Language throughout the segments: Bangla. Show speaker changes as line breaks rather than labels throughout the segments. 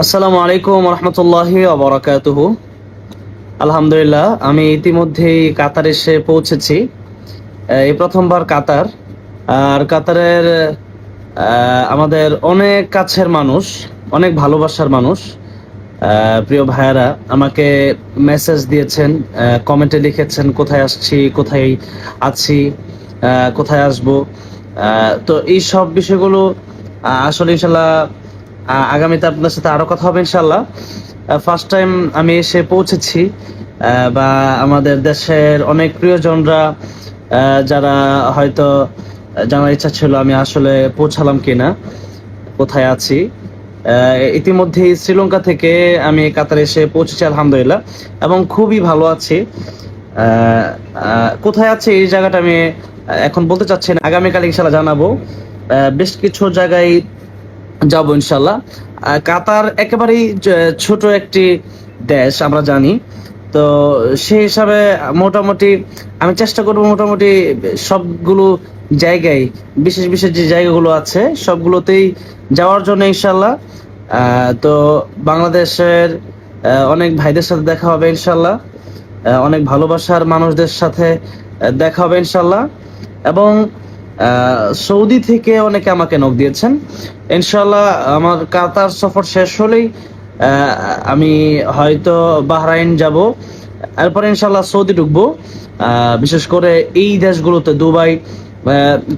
আসসালামু আলাইকুম রহমতুল্লাহি ওয়া আলহামদুলিল্লাহ, আমি ইতিমধ্যেই কাতার এসে পৌঁছেছি। এই প্রথমবার কাতার। আর কাতারের আমাদের অনেক কাছের মানুষ, অনেক ভালোবাসার মানুষ, প্রিয় ভাইয়ারা আমাকে মেসেজ দিয়েছেন, কমেন্টে লিখেছেন কোথায় আসছি, কোথায় আছি, কোথায় আসব। তো এই সব বিষয়গুলো আসলে ইনশাল্লাহ আগামীতে আপনার সাথে আরো কথা হবে ইনশাল্লাহ। ফার্স্ট টাইম আমি এসে পৌঁছেছি, বা আমাদের দেশের অনেক প্রিয়জনরা যারা হয়তো জানার ইচ্ছা ছিল আমি আসলে পৌঁছালাম কিনা, কোথায় আছি। ইতিমধ্যেই শ্রীলঙ্কা থেকে আমি কাতারে এসে পৌঁছেছি আলহামদুলিল্লাহ, এবং খুবই ভালো আছি। কোথায় আছে এই জায়গাটা আমি এখন বলতে চাচ্ছি না, আগামীকাল ইনশাল্লাহ জানাবো। বেশ কিছু জায়গায় যাবো ইনশাল্লাহ। কাতার একেবারেই ছোট একটি দেশ আমরা জানি। তো সেই হিসাবে মোটামুটি আমি চেষ্টা করবো মোটামুটি সবগুলো জায়গায়, বিশেষ বিশেষ যে জায়গাগুলো আছে সবগুলোতেই যাওয়ার জন্য ইনশাল্লাহ। তো বাংলাদেশের অনেক ভাইদের সাথে দেখা হবে ইনশাল্লাহ, অনেক ভালোবাসার মানুষদের সাথে দেখা হবে ইনশাল্লাহ। এবং সৌদি থেকে অনেকে আমাকে নক দিয়েছেন। ইনশাল্লাহ আমার কাতার সফর শেষ হলেই আমি হয়তো বাহরাইন যাব, এরপরে ইনশাল্লাহ সৌদি ঢুকবো। বিশেষ করে এই দেশগুলোতে দুবাই,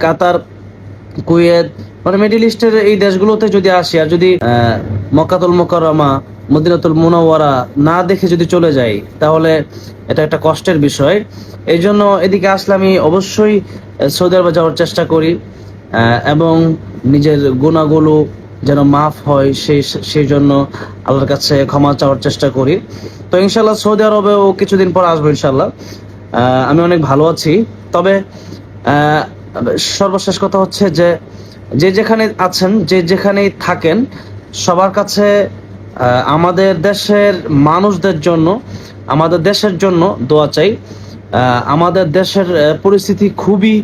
কাতার, কুয়েত, মানে মিডিল ইস্টের এই দেশগুলোতে যদি আসি, আর যদি মক্কাতুল মুকাররমা, মদিনাতুল মুনাওয়ারা না দেখে যদি চলে যাই, তাহলে এটা একটা কষ্টের বিষয়। এই জন্য এদিকে আসলে আমি অবশ্যই সৌদি আরবে যাওয়ার চেষ্টা করি, এবং নিজের গুনাহগুলো যেন মাফ হয় সেই জন্য আল্লাহর কাছে ক্ষমা চাওয়ার চেষ্টা করি। তো ইনশাল্লাহ সৌদি আরবেও কিছুদিন পর আসবো ইনশাল্লাহ। আমি অনেক ভালো আছি। তবে আহ, সর্বশেষ কথা হচ্ছে যে যে যেখানে আছেন, যে যেখানেই থাকেন, সবার কাছে আমাদের দেশের মানুষদের জন্য, আমাদের দেশের জন্য দোয়া চাই। আমাদের দেশের পরিস্থিতি খুবই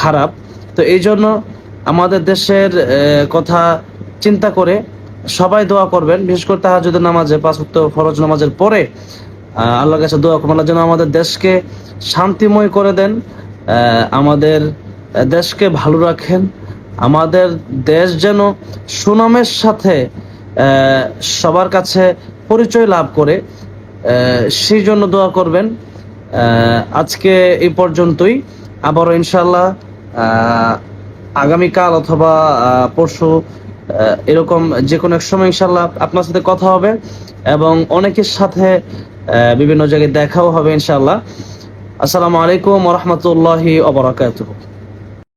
খারাপ। তো এই জন্য আমাদের দেশের কথা চিন্তা করে সবাই দোয়া করবেন, বিশেষ করে তাহাজ্জুদের নামাজে, পাঁচ ওয়াক্ত ফরজ নামাজের পরে আল্লাহর কাছে দোয়া করবেন, আল্লাহ যেন আমাদের দেশকে শান্তিময় করে দেন, আমাদের দেশকে ভালো রাখেন, আমাদের দেশ যেন সুনামের সাথে সবার কাছে পরিচয় লাভ করে, সেই জন্য দোয়া করবেন। আজকে এই পর্যন্তই। আবারও ইনশাল্লাহ আগামীকাল অথবা পরশু এরকম যে কোনো এক সময় ইনশাল্লাহ আপনার সাথে কথা হবে, এবং অনেকের সাথে বিভিন্ন জায়গায় দেখাও হবে ইনশাল্লাহ। আসসালামু আলাইকুম ওয়া রাহমাতুল্লাহি ওয়া বারাকাতুহু।